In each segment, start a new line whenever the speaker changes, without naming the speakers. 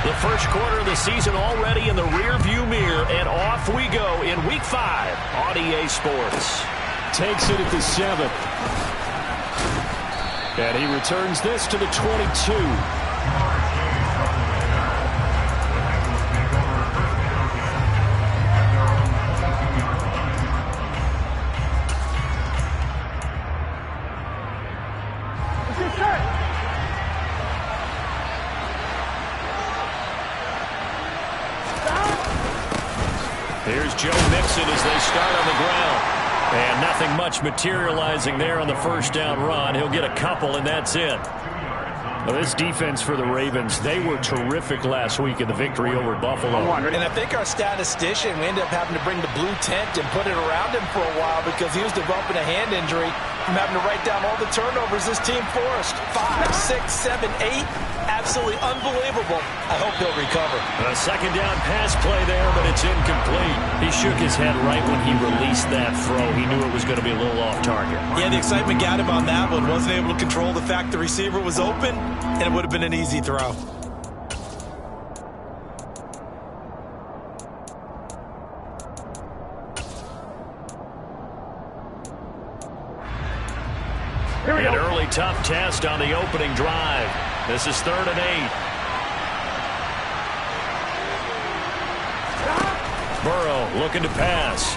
The first quarter of the season already in the rearview mirror, and off we go in Week 5 on EA Sports.
Takes it at the 7. And he returns this to the 22.
Here's Joe Mixon as they start on the ground. And nothing much materializing there on the first down run. He'll get a couple, and that's it.
Well, this defense for the Ravens, they were terrific last week in the victory over Buffalo.
And I think our statistician, we ended up having to bring the blue tent and put it around him for a while because he was developing a hand injury from having to write down all the turnovers this team forced. 5, 6, 7, 8. Absolutely unbelievable. I hope he'll recover.
A second down pass play there, but it's incomplete. He shook his head right when he released that throw. He knew it was going to be a little off target.
Yeah, the excitement got him on that one. Wasn't able to control the fact the receiver was open, and it would have been an easy throw.
An early tough test on the opening drive. This is 3rd and 8. Burrow looking to pass.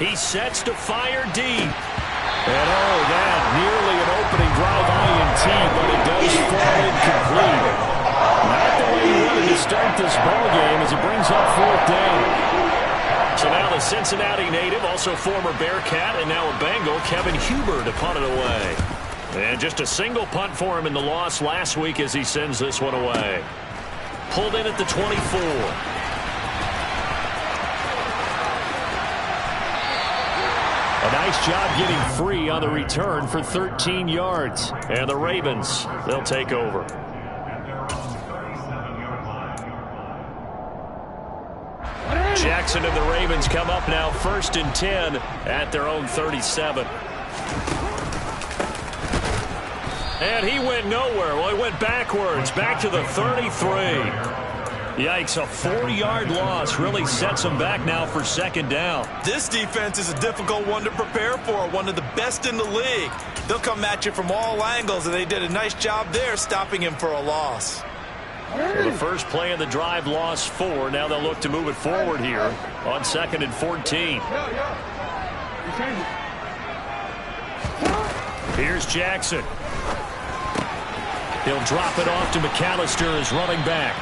He sets to fire deep.
And that nearly an opening drive INT, but it does fall incomplete. Not the way he wanted to start this ball game as it brings up 4th down.
So now the Cincinnati native, also former Bearcat and now a Bengal, Kevin Huber to punt it away. And just a single punt for him in the loss last week as he sends this one away. Pulled in at the 24.
A nice job getting free on the return for 13 yards.
And the Ravens, they'll take over. Jackson and the Ravens come up now 1st and 10 at their own 37. And he went nowhere. Well, he went backwards, back to the 33. Yikes, a 4-yard loss really sets him back now for 2nd down.
This defense is a difficult one to prepare for, one of the best in the league. They'll come at you from all angles, and they did a nice job there stopping him for a loss.
So the first play of the drive lost 4. Now they'll look to move it forward here on 2nd and 14. Here's Jackson. He'll drop it off to McAllister as running back.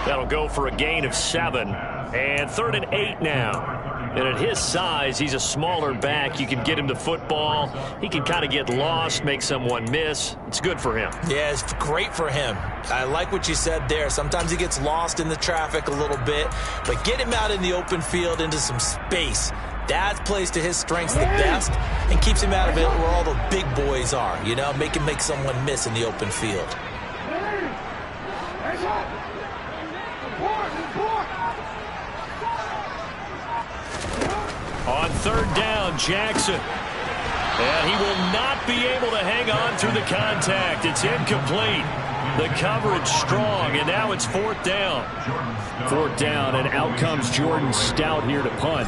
That'll go for a gain of 7. And 3rd and 8 now. And at his size, he's a smaller back. You can get him the football. He can kind of get lost, make someone miss. It's good for him.
Yeah, it's great for him. I like what you said there. Sometimes he gets lost in the traffic a little bit. But get him out in the open field into some space. That plays to his strengths the best and keeps him out of it where all the big boys are. You know, make him make someone miss in the open field.
On 3rd down, Jackson. And he will not be able to hang on through the contact. It's incomplete. The coverage strong, and now it's 4th down.
4th down, and out comes Jordan Stout here to punt.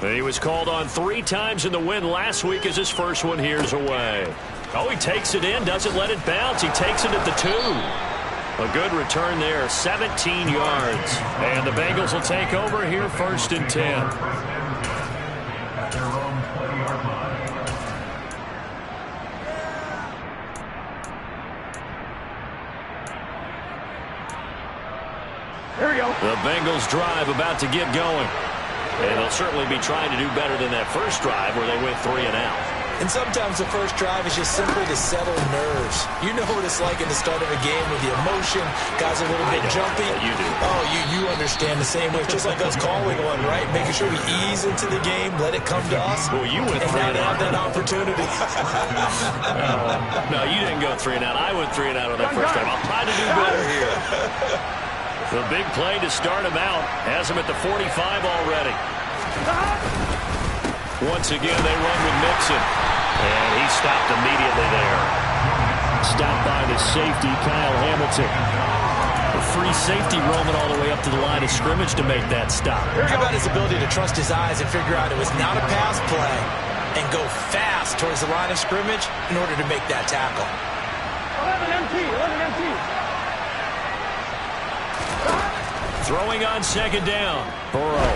He was called on 3 times in the win last week as his first one here's away. Oh, he takes it in, doesn't let it bounce. He takes it at the 2. A good return there, 17 yards. And the Bengals will take over here 1st and 10.
Here we go.
The Bengals drive about to get going. And they'll certainly be trying to do better than that first drive where they went 3 and out.
And sometimes the first drive is just simply to settle nerves. You know what it's like in the start of a game with the emotion. Guys are a little bit jumpy.
Yeah, you do.
Oh, you understand the same way. It's just like us calling one, right? Making sure we ease into the game, let it come to us.
Well, you went 3 and
have
out.
that opportunity.
No, you didn't go 3 and out. I went 3 and out on that first drive. I'll try to do better here. The big play to start him out has him at the 45 already. Once again, they run with Mixon. And he stopped immediately there.
Stopped by the safety, Kyle Hamilton.
A free safety roaming all the way up to the line of scrimmage to make that stop.
How about his ability to trust his eyes and figure out it was not a pass play and go fast towards the line of scrimmage in order to make that tackle.
11 empty.
Throwing on second down.
Burrow.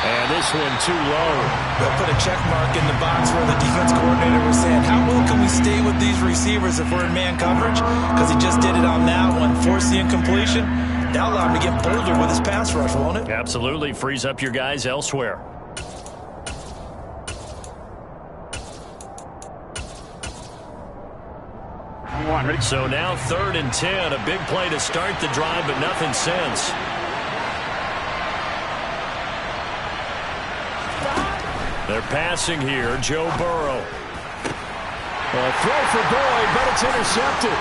And this one too low.
They'll put a check mark in the box where the defense coordinator was saying, how well can we stay with these receivers if we're in man coverage? Because he just did it on that one, forced the incompletion. That'll allow him to get bolder with his pass rush, won't it?
Absolutely. Frees up your guys elsewhere. So now 3rd and 10. A big play to start the drive, but nothing since. They're passing here. Joe Burrow.
A throw for Boyd, but it's intercepted.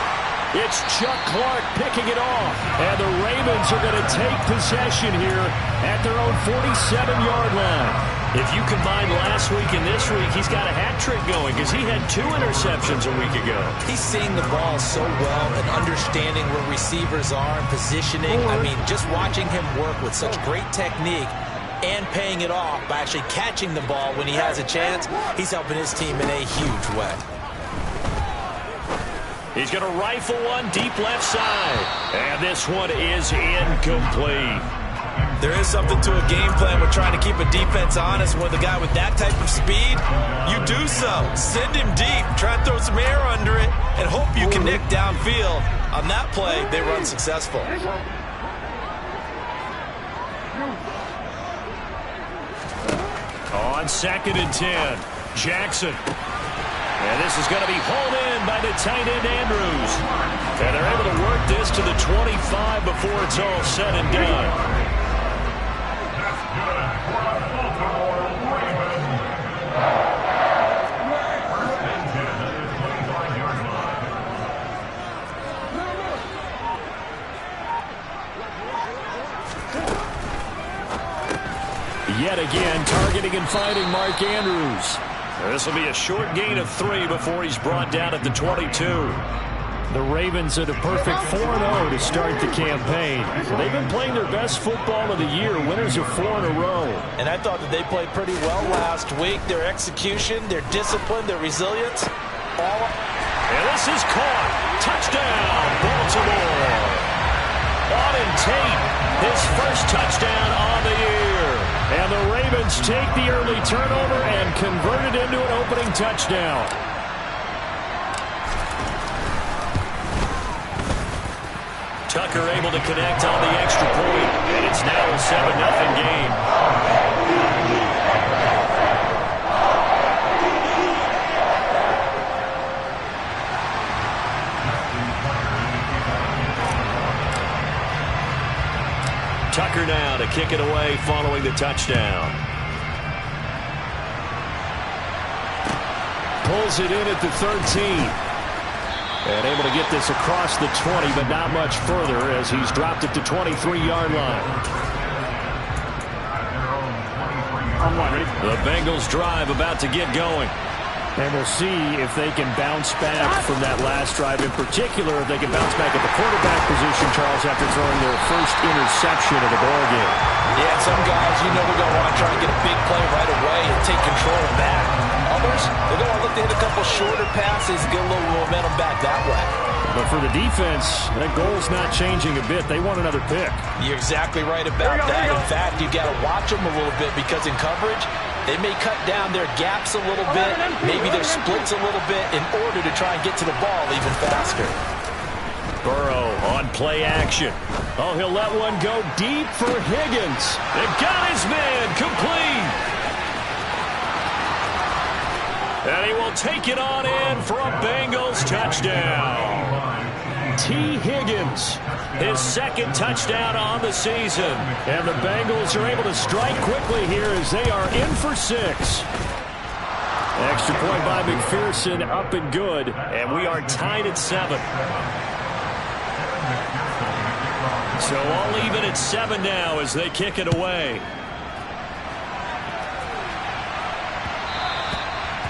It's Chuck Clark picking it off. And the Ravens are going to take possession here at their own 47-yard line.
If you combine last week and this week, he's got a hat trick going because he had 2 interceptions a week ago.
He's seeing the ball so well and understanding where receivers are and positioning. I mean, just watching him work with such great technique and paying it off by actually catching the ball when he has a chance, he's helping his team in a huge way.
He's going to rifle one deep left side. And this one is incomplete.
There is something to a game plan with trying to keep a defense honest with a guy with that type of speed. You do so. Send him deep. Try and throw some air under it and hope you connect downfield. On that play, they run successful.
On 2nd and 10, Jackson. And this is going to be hauled in by the tight end Andrews. And they're able to work this to the 25 before it's all said and done. Yet again, targeting and finding Mark Andrews. This will be a short gain of 3 before he's brought down at the 22.
The Ravens at a perfect 4-0 to start the campaign. They've been playing their best football of the year, winners of 4 in a row.
And I thought that they played pretty well last week. Their execution, their discipline, their resilience, all.
And this is caught. Touchdown, Baltimore. Auden Tate, his first touchdown on the year.
And the Ravens take the early turnover and convert it into an opening touchdown.
Tucker able to connect on the extra point, and it's now a 7-0 game. Tucker now to kick it away following the touchdown.
Pulls it in at the 13. And able to get this across the 20, but not much further as he's dropped it to 23-yard line.
The Bengals drive about to get going.
And we'll see if they can bounce back from that last drive. In particular, if they can bounce back at the quarterback position, Charles, after throwing their first interception of the ballgame.
Yeah, some guys, you know they're going to want to try and get a big play right away and take control of that. Others, they're going to look to hit a couple shorter passes, get a little momentum back that way.
But for the defense, that goal's not changing a bit. They want another pick.
You're exactly right about that. In fact, you've got to watch them a little bit because in coverage, they may cut down their gaps a little bit, maybe their splits a little bit in order to try and get to the ball even faster.
Burrow on play action.
Oh, he'll let one go deep for Higgins.
They got his man complete. And he will take it on in for a Bengals touchdown.
T. Higgins,
his 2nd touchdown on the season.
And the Bengals are able to strike quickly here as they are in for 6. Extra point by McPherson, up and good.
And we are tied at 7. So all even at 7 now as they kick it away.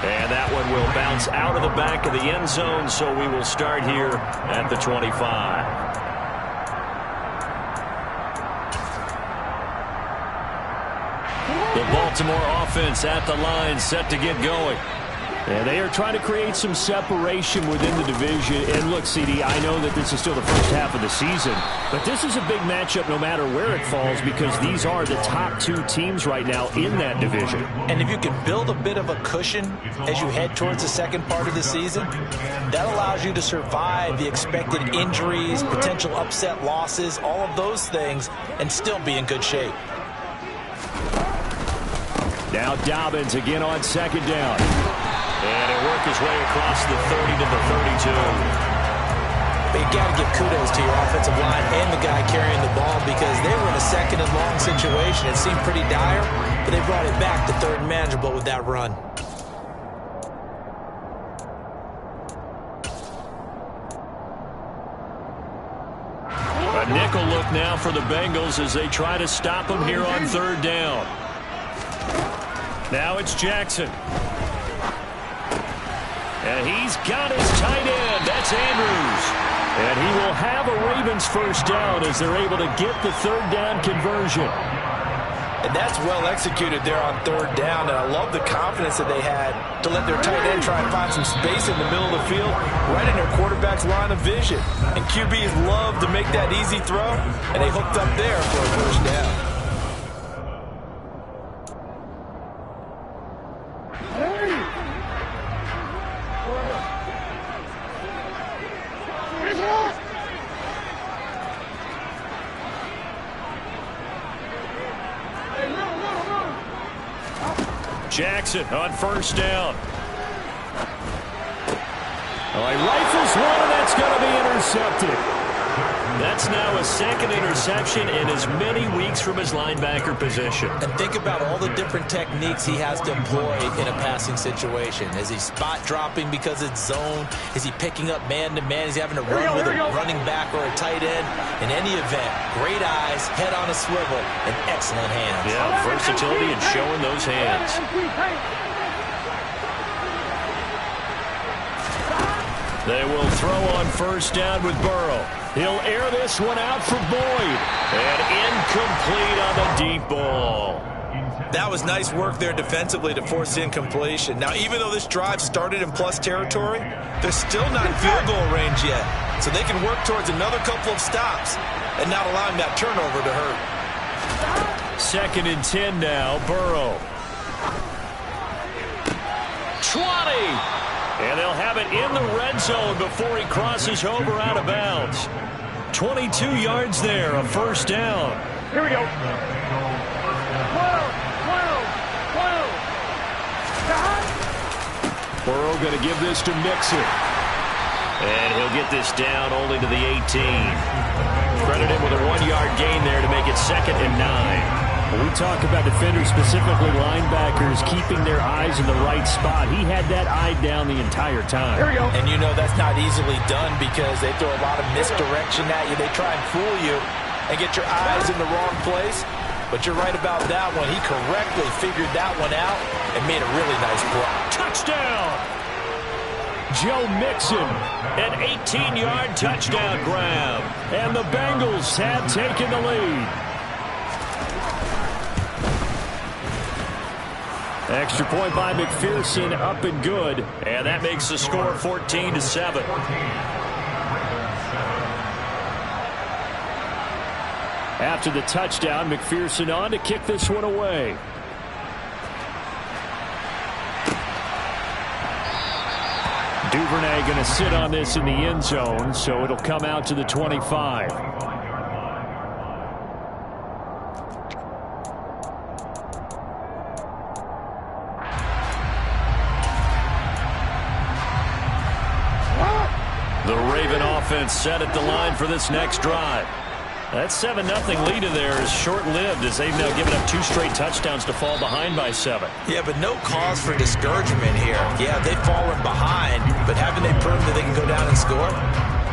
And that one and will bounce out of the back of the end zone, so we will start here at the 25. The Baltimore offense at the line, set to get going.
And they are trying to create some separation within the division. And look, CD, I know that this is still the first half of the season, but this is a big matchup no matter where it falls, because these are the top two teams right now in that division.
And if you can build a bit of a cushion as you head towards the second part of the season, that allows you to survive the expected injuries, potential upset losses, all of those things, and still be in good shape.
Now Dobbins again on second down.
And he'll work his way across the 30 to the 32.
But you got to give kudos to your offensive line and the guy carrying the ball, because they were in a second and long situation. It seemed pretty dire, but they brought it back to third and manageable with that run.
A nickel look now for the Bengals as they try to stop him here on third down. Now it's Jackson. And he's got his tight end. That's Andrews. And he will have a Ravens first down as they're able to get the third down conversion.
And that's well executed there on third down. And I love the confidence that they had to let their tight end try and find some space in the middle of the field, right in their quarterback's line of vision. And QBs love to make that easy throw, and they hooked up there for a first down.
Jackson on first down.
Oh, he rifles one, and that's going to be intercepted.
That's now a second interception in as many weeks from his linebacker position.
And think about all the different techniques he has to employ in a passing situation. Is he spot dropping because it's zone? Is he picking up man-to-man? Is he having to run with a running back or a tight end? In any event, great eyes, head on a swivel, and excellent hands.
Yeah, versatility and showing those hands. They will throw on first down with Burrow. He'll air this one out for Boyd. And incomplete on the deep ball.
That was nice work there defensively to force incompletion. Now, even though this drive started in plus territory, they're still not in field goal range yet. So they can work towards another couple of stops and not allowing that turnover to hurt.
Second and 10 now, Burrow. 20! And they'll have it in the red zone before he crosses over out of bounds. 22 yards there, a first down.
Here we go. 12, 12, 12.
Burrow going to give this to Mixon.
And he'll get this down only to the 18. Credit him with a 1-yard gain there to make it second and 9.
When we talk about defenders, specifically linebackers, keeping their eyes in the right spot, he had that eye down the entire time.
Here we go.
And you know that's not easily done because they throw a lot of misdirection at you. They try and fool you and get your eyes in the wrong place. But you're right about that one. He correctly figured that one out and made a really nice play.
Touchdown! Joe Mixon, an 18-yard touchdown grab.
And the Bengals have taken the lead. Extra point by McPherson, up and good.
And that makes the score 14-7.
After the touchdown, McPherson on to kick this one away. Duvernay going to sit on this in the end zone, so it'll come out to the 25.
The Raven offense set at the line for this next drive. That 7-0 lead of theirs is short-lived as they've now given up 2 straight touchdowns to fall behind by 7.
Yeah, but no cause for discouragement here. Yeah, they've fallen behind, but haven't they proven that they can go down and score?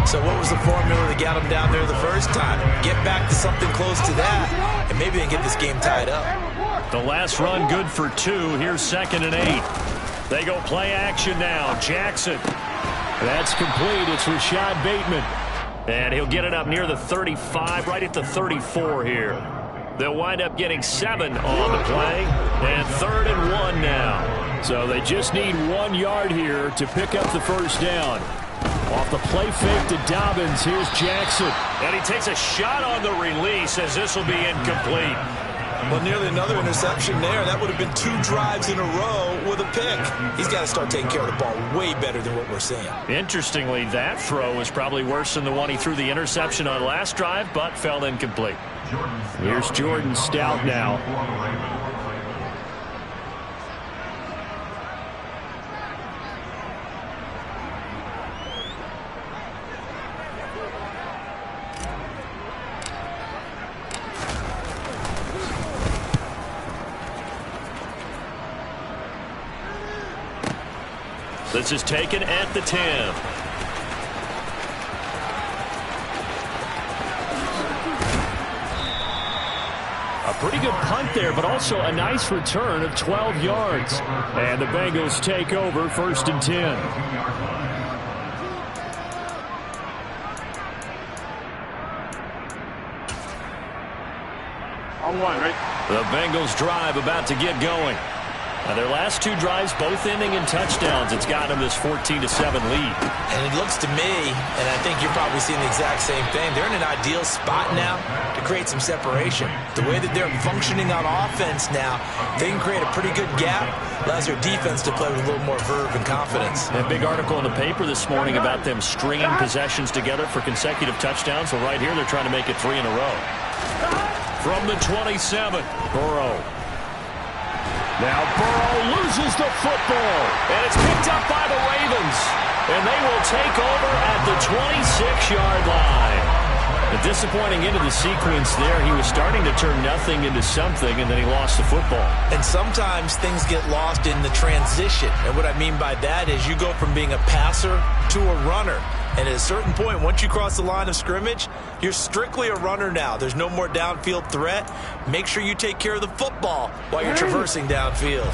So what was the formula that got them down there the first time? Get back to something close to that, and maybe they can get this game tied up.
The last run good for 2. Here's second and 8.
They go play action now. Jackson. That's complete. It's Rashad Bateman.
And he'll get it up near the 35, right at the 34 here. They'll wind up getting 7 on the play. And 3rd and 1 now.
So they just need 1 yard here to pick up the first down. Off the play fake to Dobbins, here's Jackson.
And he takes a shot on the release as this will be incomplete.
Well, nearly another interception there. That would have been 2 drives in a row with a pick. He's got to start taking care of the ball way better than what we're seeing.
Interestingly, that throw was probably worse than the one he threw the interception on last drive, but fell incomplete.
Here's Jordan Stout now.
This is taken at the 10.
A pretty good punt there, but also a nice return of 12 yards. And the Bengals take over 1st and 10.
On 1, right?
The Bengals drive about to get going. Now their last 2 drives, both ending in touchdowns. It's got them this 14-7 lead.
And it looks to me, and I think you're probably seeing the exact same thing, they're in an ideal spot now to create some separation. The way that they're functioning on offense now, they can create a pretty good gap, allows their defense to play with a little more verve and confidence.
A big article in the paper this morning about them stringing possessions together for consecutive touchdowns. Well, right here, they're trying to make it 3 in a row. From the 27, Burrow.
Now Burrow loses the football.
And it's picked up by the Ravens. And they will take over at the 26-yard line. A disappointing end of the sequence there. He was starting to turn nothing into something, and then he lost the football.
And sometimes things get lost in the transition. And what I mean by that is you go from being a passer to a runner. And at a certain point, once you cross the line of scrimmage, you're strictly a runner now. There's no more downfield threat. Make sure you take care of the football while you're traversing downfield.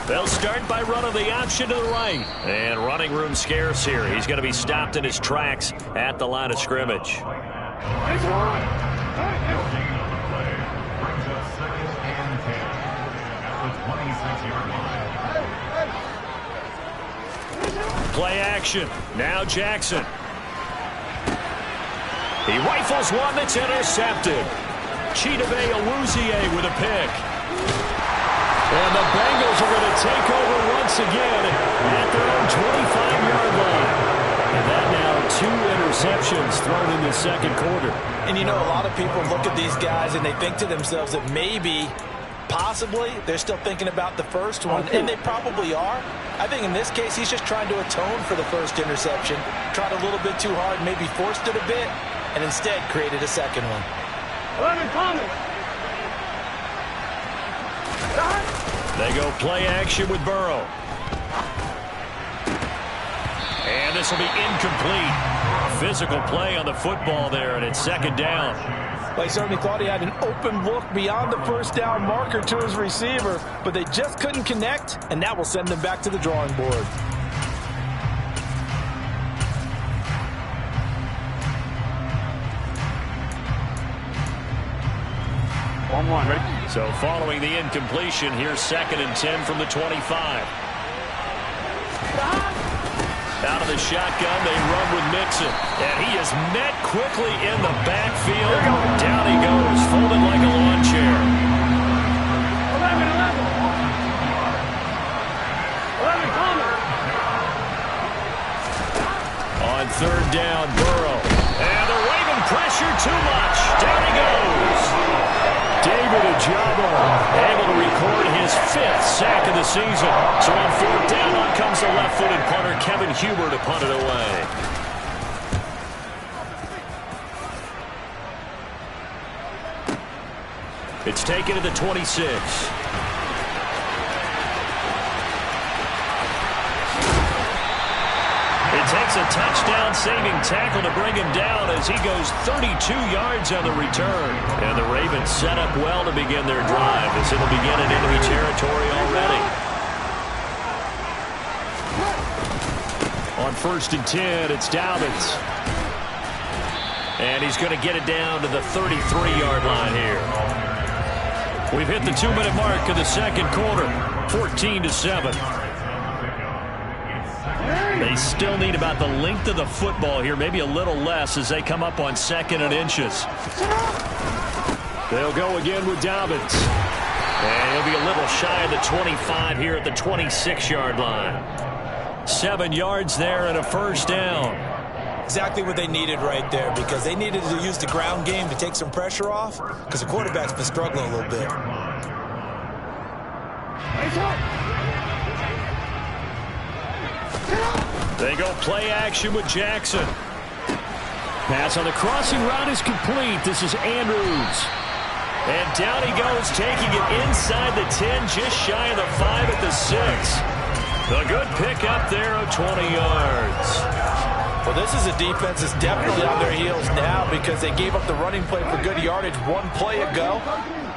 They'll start by running the option to the right. And running room scarce here. He's going to be stopped in his tracks at the line of scrimmage. Play action. Now Jackson. He rifles one that's intercepted. Chidobe Awuzie with a pick.
And the Bengals are going to take over once again at their own 25-yard line. And that now 2 interceptions thrown in the second quarter.
And you know, a lot of people look at these guys and they think to themselves that maybe, possibly, they're still thinking about the first one, and they probably are. I think in this case, he's just trying to atone for the first interception, tried a little bit too hard, maybe forced it a bit, and instead created a second one.
11 Thomas.
They go play action with Burrow. And this will be incomplete. Physical play on the football there, and it's 2nd down.
Well, he certainly thought he had an open look beyond the first down marker to his receiver, but they just couldn't connect, and that will send them back to the drawing board.
On 1, ready?
So following the incompletion, here's 2nd and 10 from the 25. Out of the shotgun, they run with Mixon. And he is met quickly in the backfield. Down he goes, folded like a lawn chair.
11 Thomas.
On 3rd down, Burrow. And the Raven pressure too much. Down he goes.
David Ojabo
able to record his 5th sack of the season. So on 4th down, on comes the left-footed punter, Kevin Huber, to punt it away. It's taken to the 26. It's makes a touchdown-saving tackle to bring him down as he goes 32 yards on the return. And the Ravens set up well to begin their drive as it'll begin in enemy territory already.
On 1st and 10, it's Dobbins.
And he's going to get it down to the 33-yard line here. We've hit the 2-minute mark of the second quarter, 14-7. They still need about the length of the football here, maybe a little less as they come up on 2nd and inches.
They'll go again with Dobbins.
And he'll be a little shy of the 25 here at the 26-yard line.
7 yards there and a first down.
Exactly what they needed right there, because they needed to use the ground game to take some pressure off, because the quarterback's been struggling a little bit.
They go play action with Jackson. Pass on the crossing route is complete. This is Andrews.
And down he goes, taking it inside the 10, just shy of the 5 at the 6. A good pick up there of 20 yards.
Well, this is a defense that's definitely on their heels now because they gave up the running play for good yardage one play ago.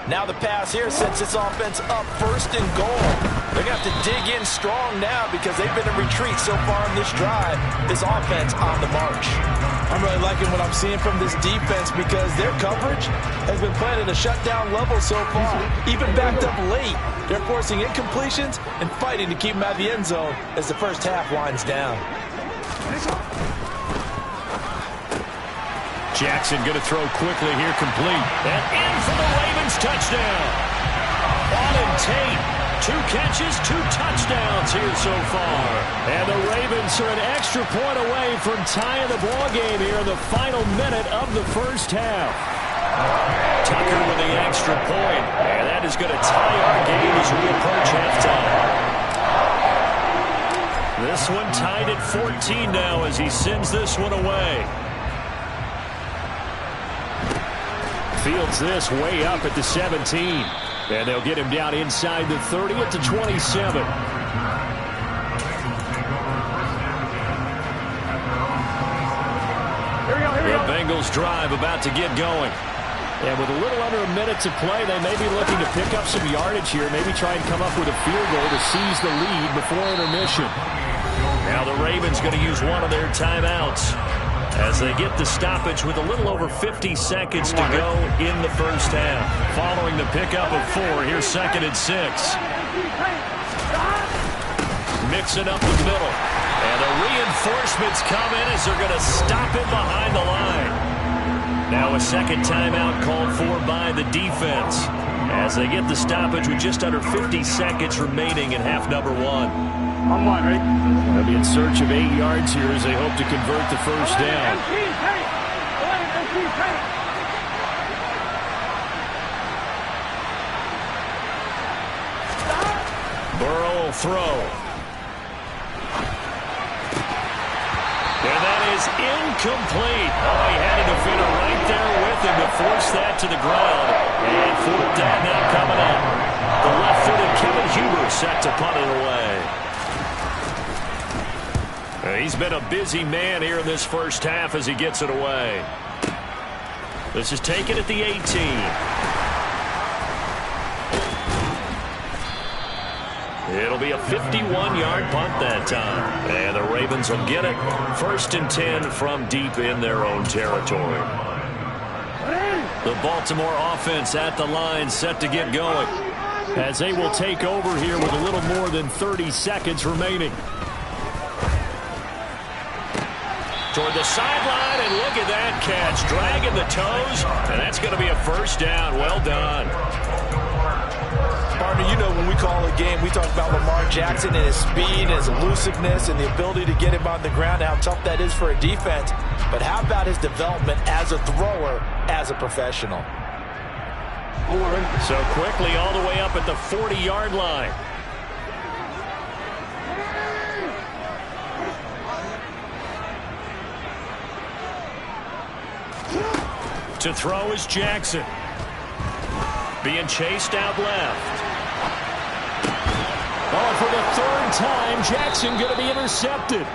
Now the pass here sets this offense up 1st and goal. They're going to have to dig in strong now because they've been in retreat so far in this drive. This offense on the march. I'm really liking what I'm seeing from this defense because their coverage has been playing at a shutdown level so far. Even backed up late, they're forcing incompletions and fighting to keep them out of the end zone as the first half winds down.
Jackson going to throw quickly here, complete.
And in for the Ravens touchdown. Auden Tate, 2 catches, 2 touchdowns here so far.
And the Ravens are an extra point away from tying the ball game here in the final minute of the first half.
Tucker with the extra point. And that is going to tie our game as we approach halftime. This one tied at 14 now as he sends this one away.
Fields this way up at the 17. And they'll get him down inside the 30 at the 27.
The Bengals drive about to get going.
And with a little under a minute to play, they may be looking to pick up some yardage here. Maybe try and come up with a field goal to seize the lead before intermission.
Now the Ravens going to use one of their timeouts as they get the stoppage with a little over 50 seconds to go in the first half. Following the pickup of 4, here's 2nd and 6. Mixing up the middle. And the reinforcements come in as they're going to stop him behind the line. Now a second timeout called for by the defense as they get the stoppage with just under 50 seconds remaining in half number 1.
On 1, ready?
They'll be in search of 8 yards here as they hope to convert the first down.
Burrow will throw. And that is incomplete. Oh, he had a defender right there with him to force that to the ground. And 4th down now coming up. The left-footed Kevin Huber set to punt it away. He's been a busy man here in this first half as he gets it away. This is taken at the 18. It'll be a 51-yard punt that time. And the Ravens will get it. 1st and 10 from deep in their own territory. The Baltimore offense at the line set to get going
as they will take over here with a little more than 30 seconds remaining.
Toward the sideline, and look at that catch. Dragging the toes, and that's going to be a first down. Well done.
Partner, you know when we call a game, we talk about Lamar Jackson and his speed and his elusiveness and the ability to get him on the ground, how tough that is for a defense. But how about his development as a thrower, as a professional?
So quickly all the way up at the 40-yard line. To throw is Jackson. Being chased out left.
Oh, for the 3rd time, Jackson going to be intercepted.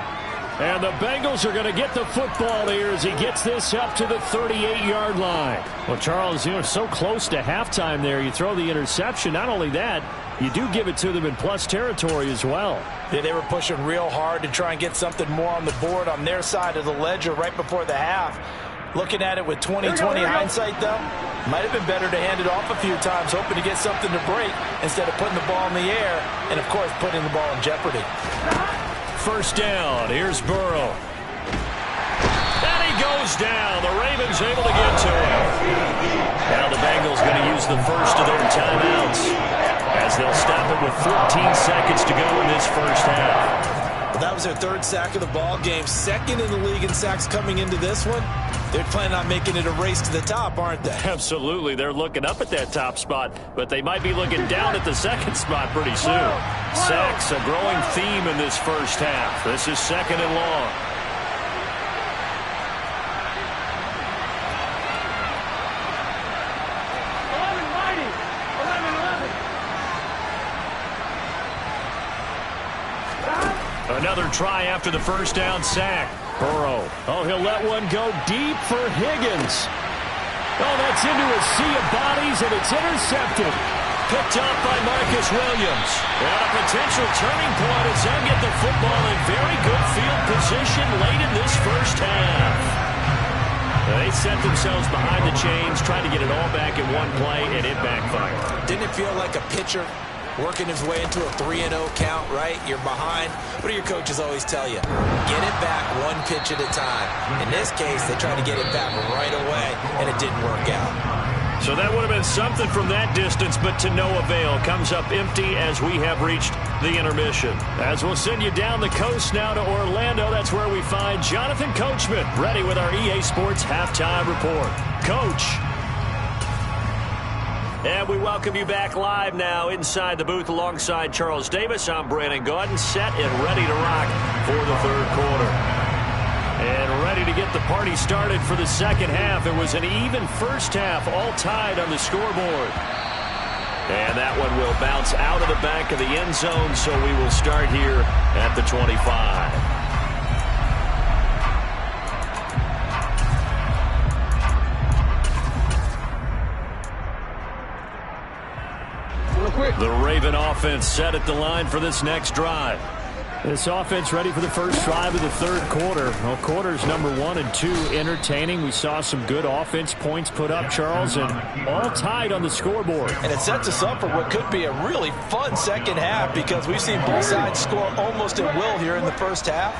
And the Bengals are going to get the football here as he gets this up to the 38-yard line. Well, Charles, so close to halftime there. You throw the interception. Not only that, you do give it to them in plus territory as well.
Yeah, they were pushing real hard to try and get something more on the board on their side of the ledger right before the half. Looking at it with 20/20 hindsight, though, might have been better to hand it off a few times, hoping to get something to break instead of putting the ball in the air and, of course, putting the ball in jeopardy.
First down. Here's Burrow. And he goes down. The Ravens able to get to him. Now the Bengals going to use the first of their timeouts as they'll stop it with 14 seconds to go in this first half.
Well, that was their third sack of the ball game. Second in the league in sacks coming into this one. They're planning on making it a race to the top, aren't they?
Absolutely. They're looking up at that top spot, but they might be looking down at the second spot pretty soon. Sacks, a growing theme in this first half. This is second and long. Another try after the first down sack. Burrow. Oh, he'll let one go deep for Higgins. Oh, that's into a sea of bodies, and it's intercepted. Picked up by Marcus Williams. And a potential turning point as they'll get the football in very good field position late in this first half. They set themselves behind the chains, trying to get it all back in one play, and it backfired.
Didn't it feel like a pitcher working his way into a 3-0 count, right? You're behind. What do your coaches always tell you? Get it back one pitch at a time. In this case, they tried to get it back right away, and it didn't work out.
So that would have been something from that distance, but to no avail. Comes up empty as we have reached the intermission. As we'll send you down the coast now to Orlando, that's where we find Jonathan Coachman, ready with our EA Sports Halftime Report. Coach. And we welcome you back live now inside the booth alongside Charles Davis. I'm Brandon Gaudin, set and ready to rock for the third quarter. And ready to get the party started for the second half. It was an even first half, all tied on the scoreboard. And that one will bounce out of the back of the end zone, so we will start here at the 25. The Raven offense set at the line for this next drive.
This offense ready for the first drive of the third quarter. Well, quarters number 1 and 2 entertaining. We saw some good offense points put up, Charles, and all tied on the scoreboard.
And it sets us up for what could be a really fun second half because we've seen both sides score almost at will here in the first half.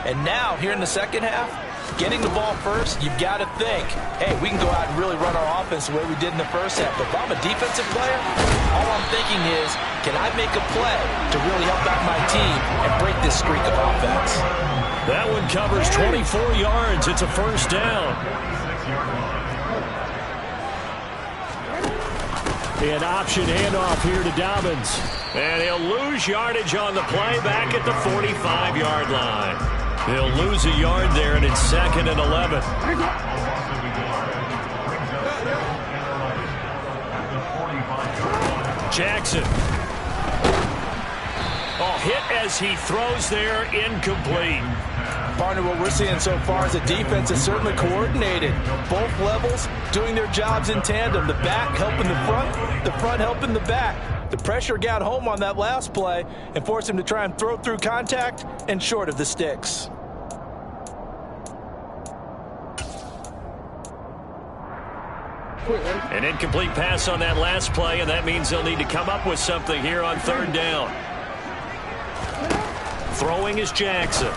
And now, here in the second half, getting the ball first, you've got to think, hey, we can go out and really run our offense the way we did in the first half. But if I'm a defensive player, all I'm thinking is, can I make a play to really help out my team and break this streak of offense?
That one covers 24 yards. It's a first down.
An option handoff here to Dobbins.
And he'll lose yardage on the play back at the 45-yard line. He'll lose a yard there, and it's 2nd and 11. Jackson. Oh, hit as he throws there, incomplete.
Partner, what we're seeing so far is the defense is certainly coordinated. Both levels doing their jobs in tandem. The back helping the front helping the back. The pressure got home on that last play and forced him to try and throw through contact and short of the sticks.
An incomplete pass on that last play, and that means they'll need to come up with something here on third down. Throwing is Jackson.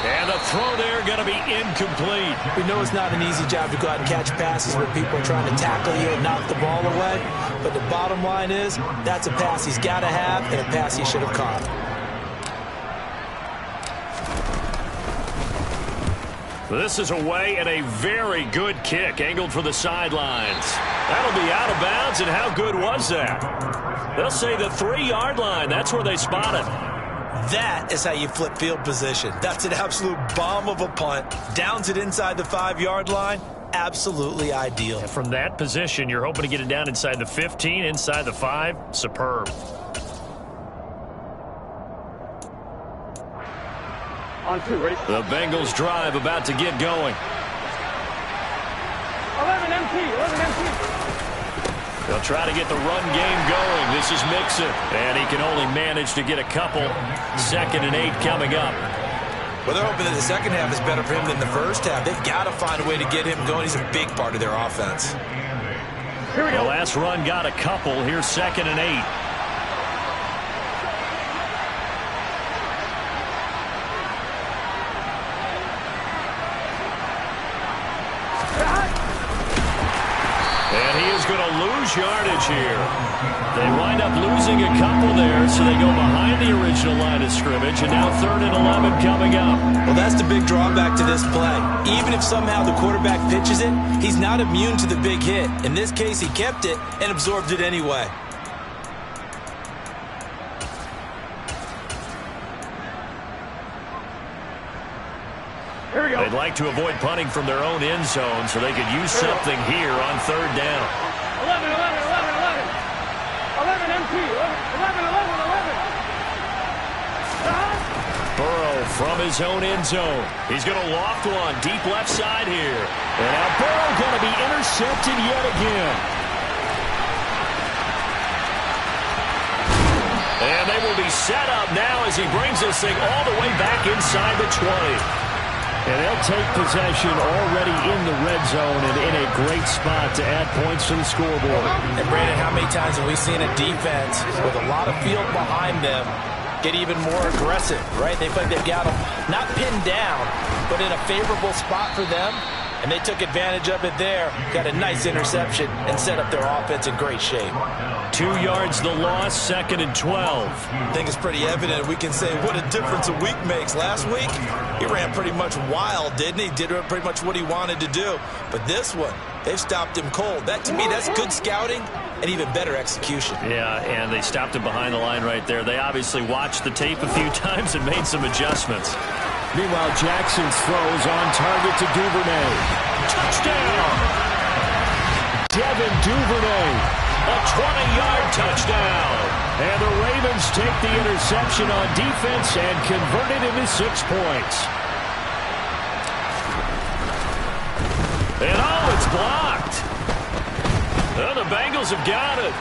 And the throw there going to be incomplete.
We know it's not an easy job to go out and catch passes where people are trying to tackle you and knock the ball away. But the bottom line is, that's a pass he's got to have and a pass he should have caught.
This is away and a very good kick angled for the sidelines. That'll be out of bounds, and how good was that? They'll say the 3-yard line. That's where they spot it.
That is how you flip field position. That's an absolute bomb of a punt. Downs it inside the 5-yard line. Absolutely ideal.
From that position, you're hoping to get it down inside the 15, inside the 5. Superb.
On 2, ready?
The Bengals drive about to get going.
11 MT, 11 MT.
They'll try to get the run game going. This is Mixon, and he can only manage to get a couple. 2nd and 8 coming up.
Well, they're hoping that the second half is better for him than the first half. They've got to find a way to get him going. He's a big part of their offense.
Here we go.
The last run got a couple. Here's 2nd and 8. And he is going to lose yardage here. They wind up losing a couple there, so they go behind the original line of scrimmage, and now 3rd and 11 coming up.
Well, that's the big drawback to this play. Even if somehow the quarterback pitches it, he's not immune to the big hit. In this case, he kept it and absorbed it anyway.
Here we go.
They'd like to avoid punting from their own end zone so they could use something here on 3rd down.
11, 11, 11, 11. 11 MT, 11, 11, 11.
Burrow from his own end zone. He's going to loft one deep left side here.
And now Burrow going to be intercepted yet again.
And they will be set up now as he brings this thing all the way back inside the 20.
And they'll take possession already in the red zone and in a great spot to add points to the scoreboard.
And Brandon, how many times have we seen a defense with a lot of field behind them get even more aggressive, right? They feel like they've got them not pinned down, but in a favorable spot for them. And they took advantage of it there, got a nice interception, and set up their offense in great shape.
2 yards the loss, 2nd and 12.
I think it's pretty evident. We can say what a difference a week makes. Last week, he ran pretty much wild, didn't he? Did pretty much what he wanted to do. But this one, they've stopped him cold. That, to me, that's good scouting and even better execution.
Yeah, and they stopped him behind the line right there. They obviously watched the tape a few times and made some adjustments.
Meanwhile, Jackson's throws on target to Duvernay.
Touchdown!
Devin Duvernay.
A 20-yard touchdown.
And the Ravens take the interception on defense and convert it into 6 points.
And oh, it's blocked. Oh, the Bengals have got it.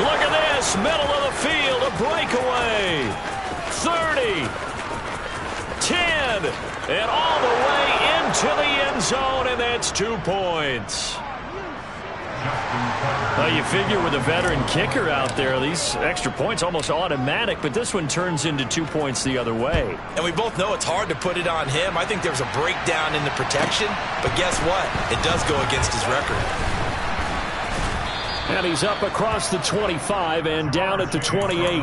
Look at this, middle of the field, a breakaway. 30, 10, and all the way into the end zone, and that's 2 points. Well, you figure with a veteran kicker out there, these extra points almost automatic, but this one turns into 2 points the other way.
And we both know it's hard to put it on him. I think there's a breakdown in the protection, but guess what? It does go against his record.
And he's up across the 25 and down at the 28.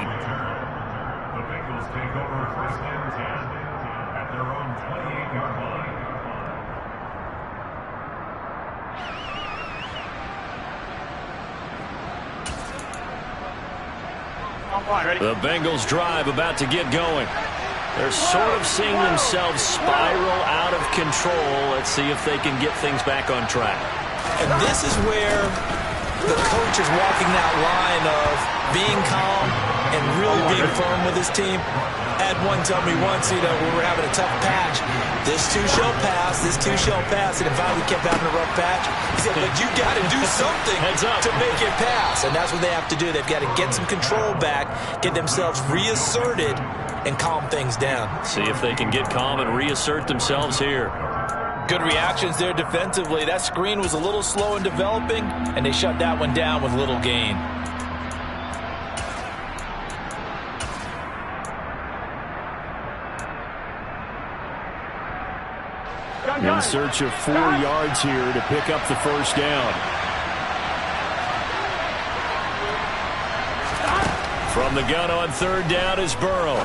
The Bengals drive about to get going. They're sort of seeing themselves spiral out of control. Let's see if they can get things back on track.
And this is where the coach is walking that line of being calm and really being firm with his team. I had one tell me once, when we were having a tough patch, this too shall pass, this too shall pass. And if I kept having a rough patch, he said, but you got to do something to make it pass. And that's what they have to do. They've got to get some control back, get themselves reasserted, and calm things down.
See if they can get calm and reassert themselves here.
Good reactions there defensively. That screen was a little slow in developing, and they shut that one down with little gain.
In search of 4 yards here to pick up the first down.
From the gun on 3rd down is Burrow.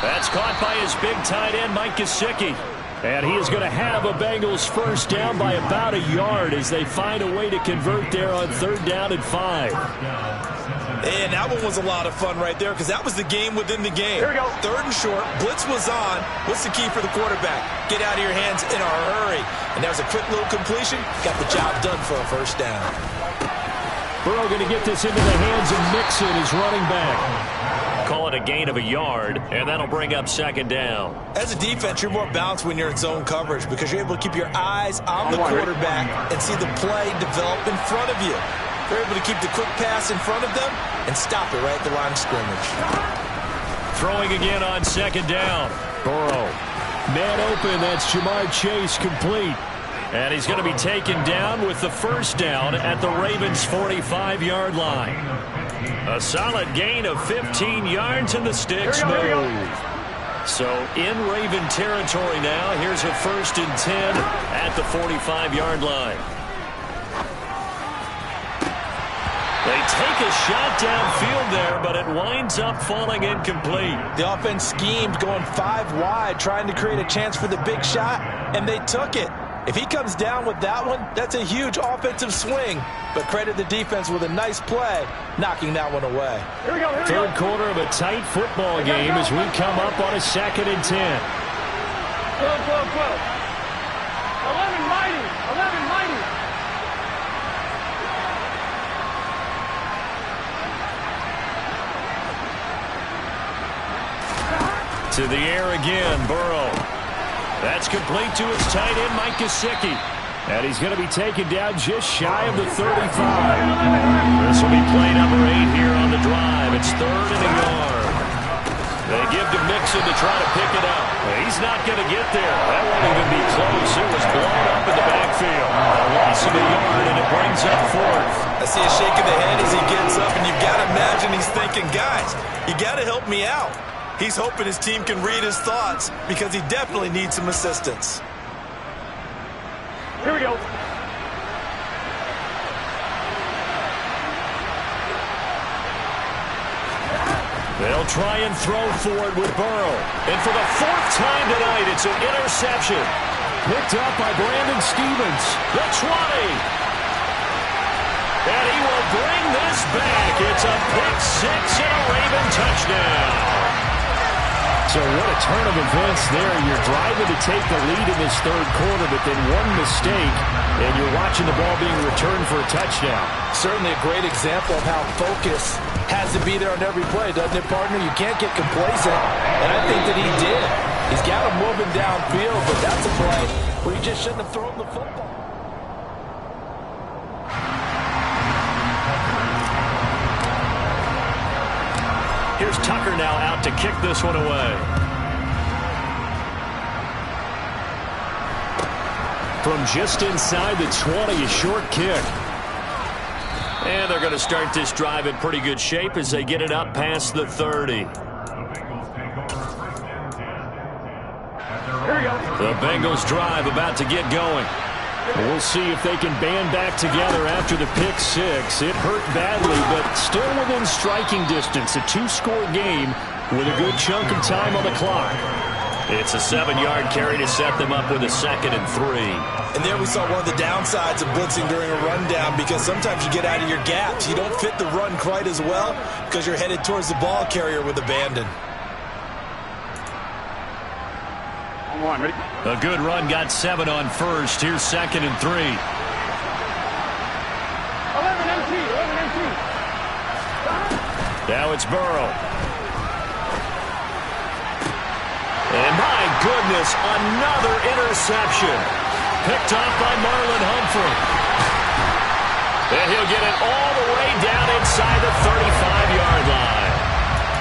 That's caught by his big tight end, Mike Gesicki.
And he is going to have a Bengals first down by about a yard as they find a way to convert there on 3rd down and 5.
And that one was a lot of fun right there because that was the game within the game.
Here we go.
3rd and short. Blitz was on. What's the key for the quarterback? Get out of your hands in a hurry. And that was a quick little completion. Got the job done for a first down.
Burrow going to get this into the hands of Mixon, his running back.
call it a gain of a yard, and that'll bring up second down.
As a defense, you're more balanced when you're in zone coverage because you're able to keep your eyes on the quarterback and see the play develop in front of you. They're able to keep the quick pass in front of them and stop it right at the line of scrimmage.
Throwing again on second down.
Burrow. Man open, that's Jamar Chase, complete.
And he's going to be taken down with the first down at the Ravens' 45-yard line. A solid gain of 15 yards, and the sticks move. So in Raven territory now. Here's a 1st and 10 at the 45-yard line. They take a shot downfield there, but it winds up falling incomplete.
The offense schemed going 5 wide, trying to create a chance for the big shot, and they took it. If he comes down with that one, that's a huge offensive swing. But credit the defense with a nice play, knocking that one away.
Here we go.
Third quarter of a tight football game as we come up on a 2nd and 10.
12. 11 mighty. 11 mighty.
To the air again, Burrow. That's complete to his tight end, Mike Gesicki.
And he's going to be taken down just shy of the 35.
This will be play number 8 here on the drive. It's 3rd and a yard. They give to Mixon to try to pick it up. He's not going to get there. That won't even be close. It was blown up in the backfield. A loss of a yard, and it brings up 4th.
I see a shake of the head as he gets up, and you've got to imagine he's thinking, guys, you got to help me out. He's hoping his team can read his thoughts because he definitely needs some assistance.
Here we go.
They'll try and throw for it with Burrow. And for the 4th time tonight, it's an interception.
Picked up by Brandon Stevens.
The 20. And he will bring this back. It's a pick 6 and a Raven touchdown.
So what a turn of events there. You're driving to take the lead in this 3rd quarter, but then one mistake, and you're watching the ball being returned for a touchdown.
Certainly a great example of how focus has to be there on every play, doesn't it, partner? You can't get complacent, and I think that he did. He's got him moving downfield, but that's a play where he just shouldn't have thrown the football.
Here's Tucker now out to kick this one away.
From just inside the 20, a short kick.
And they're going to start this drive in pretty good shape as they get it up past the 30. The Bengals drive about to get going.
We'll see if they can band back together after the pick 6. It hurt badly, but still within striking distance. A 2-score game with a good chunk of time on the clock.
It's a 7-yard carry to set them up with a 2nd and 3.
And there we saw one of the downsides of blitzing during a rundown because sometimes you get out of your gaps. You don't fit the run quite as well because you're headed towards the ball carrier with abandon.
A good run, got 7 on first. Here's 2nd and 3.
11 MT.
Now it's Burrow. And my goodness, another interception. Picked off by Marlon Humphrey. And he'll get it all the way down inside the 35-yard line.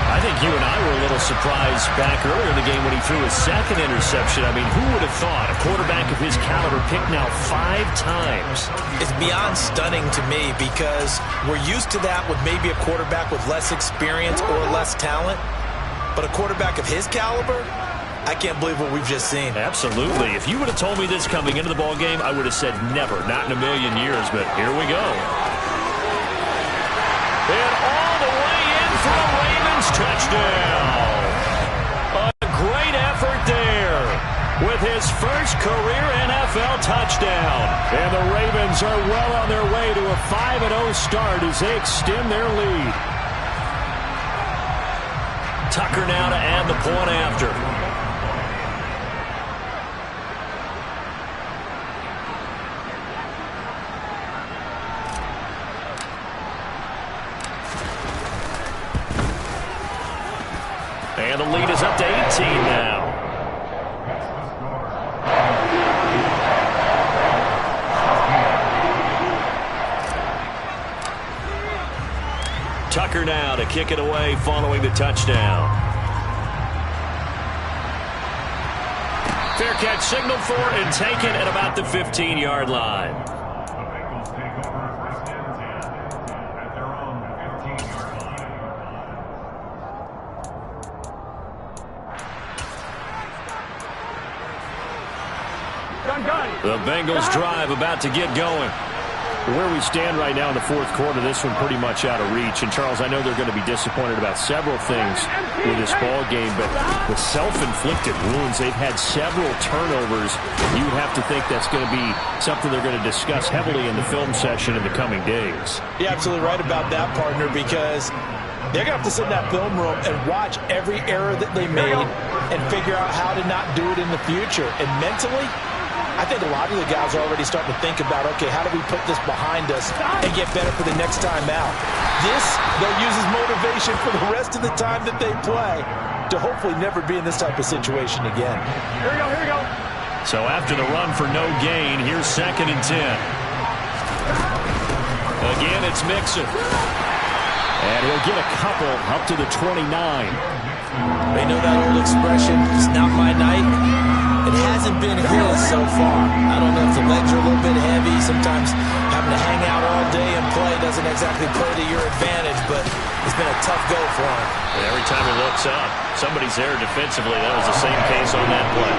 I think you and I were a little surprised back earlier in the game when he threw his 2nd interception. I mean, who would have thought a quarterback of his caliber picked now 5 times?
It's beyond stunning to me because we're used to that with maybe a quarterback with less experience or less talent. But a quarterback of his caliber, I can't believe what we've just seen.
Absolutely. If you would have told me this coming into the ball game, I would have said never, not in a million years. But here we go. And all the way in for a Ravens touchdown. A great effort there with his first career NFL touchdown.
And the Ravens are well on their way to a 5-0 start as they extend their lead.
Tucker now to add the point after. And the lead is up to 18 now. Tucker now to kick it away following the touchdown. Fair catch signaled for and taken at about the 15-yard line. The Bengals drive about to get going.
Where we stand right now in the fourth quarter, this one pretty much out of reach. And, Charles, I know they're going to be disappointed about several things with this ball game, but the self-inflicted wounds, they've had several turnovers. You would have to think that's going to be something they're going to discuss heavily in the film session in the coming days.
You're absolutely right about that, partner, because they're going to have to sit in that film room and watch every error that they made and figure out how to not do it in the future. And mentally, I think a lot of the guys are already starting to think about, okay, how do we put this behind us and get better for the next time out? This, they'll use as motivation for the rest of the time that they play to hopefully never be in this type of situation again.
Here we go, here we go.
So after the run for no gain, here's 2nd and 10. Again, it's Mixon. And he'll get a couple up to the 29.
They know that old expression, it's not my night. It hasn't been his so far. I don't know if the legs are a little bit heavy. Sometimes having to hang out all day and play doesn't exactly play to your advantage, but it's been a tough go for him.
And every time he looks up, somebody's there defensively. That was the same case on that play.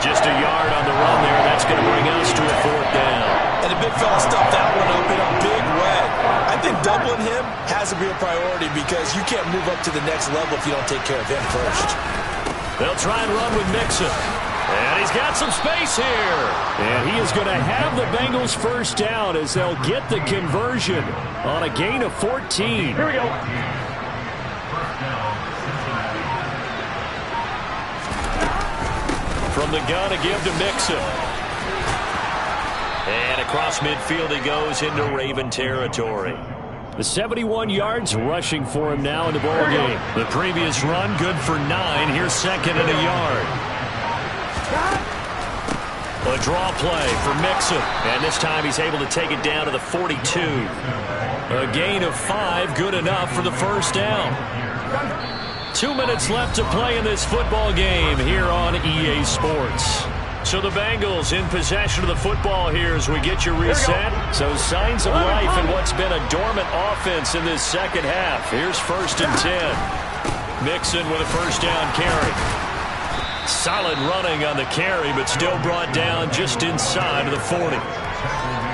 Just a yard on the run there. That's going to bring us to a 4th down.
And the big fella stuffed that one up in a big way. I think doubling him has to be a priority because you can't move up to the next level if you don't take care of him first.
They'll try and run with Mixon. And he's got some space here.
And he is going to have the Bengals first down as they'll get the conversion on a gain of 14.
Here we go.
From the gun, a give to Mixon. And across midfield he goes into Raven territory.
The 71 yards rushing for him now in the ball game.
The previous run good for 9. Here's 2nd and a yard. A draw play for Mixon. And this time he's able to take it down to the 42. A gain of 5, good enough for the first down. 2 minutes left to play in this football game here on EA Sports. So the Bengals in possession of the football here as we get your reset. So signs of life in what's been a dormant offense in this second half. Here's 1st and 10. Mixon with a first down carry. Solid running on the carry, but still brought down just inside of the 40.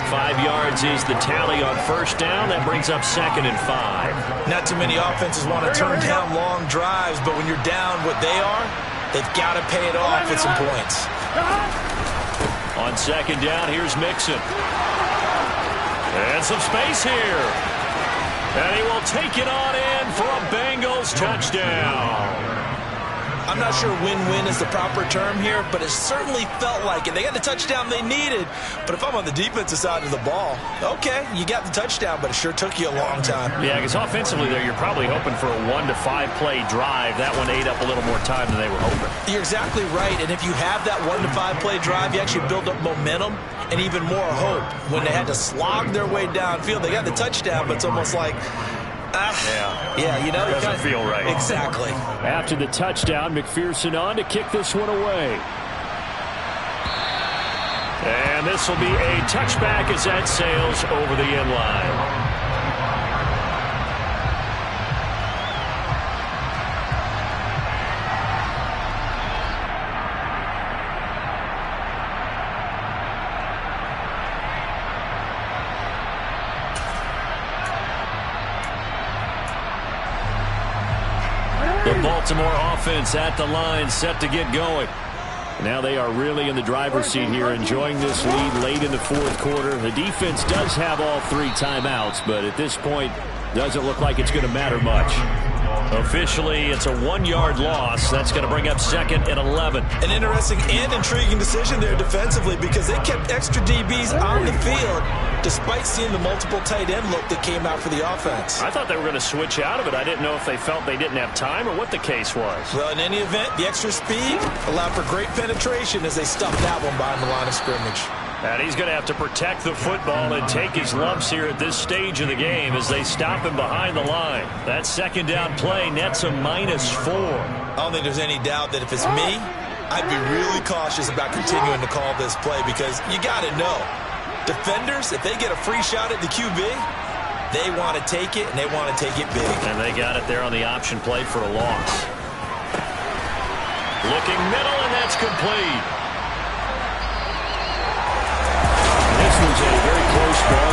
5 yards is the tally on first down. That brings up 2nd and 5.
Not too many offenses want to turn down long drives, but when you're down what they are, they've got to pay it off with some points.
On 2nd down, here's Mixon. And some space here. And he will take it on in for a Bengals touchdown.
I'm not sure win-win is the proper term here, but it certainly felt like it. They got the touchdown they needed, but if I'm on the defensive side of the ball, okay, you got the touchdown, but it sure took you a long time.
Yeah, because offensively there, you're probably hoping for a 1 to 5 play drive. That one ate up a little more time than they were hoping.
You're exactly right, and if you have that 1 to 5 play drive, you actually build up momentum and even more hope. When they had to slog their way downfield, they got the touchdown, but it's almost like, yeah, you know,
it doesn't feel right.
Exactly.
After the touchdown, McPherson on to kick this one away.
And this will be a touchback as that sails over the end line. The Baltimore offense at the line, set to get going. Now they are really in the driver's seat here, enjoying this lead late in the fourth quarter. The defense does have all 3 timeouts, but at this point, doesn't look like it's going to matter much. Officially, it's a 1-yard loss. That's going to bring up 2nd and 11.
An interesting and intriguing decision there defensively because they kept extra DBs on the field despite seeing the multiple tight end look that came out for the offense.
I thought they were going to switch out of it. I didn't know if they felt they didn't have time or what the case was.
Well, in any event, the extra speed allowed for great penetration as they stuffed that one behind the line of scrimmage.
And he's going to have to protect the football and take his lumps here at this stage of the game as they stop him behind the line. That second down play nets a -4.
I don't think there's any doubt that if it's me, I'd be really cautious about continuing to call this play because you got to know, defenders, if they get a free shot at the QB, they want to take it, and they want to take it big.
And they got it there on the option play for a loss. Looking middle, and that's complete.
This was a very close ball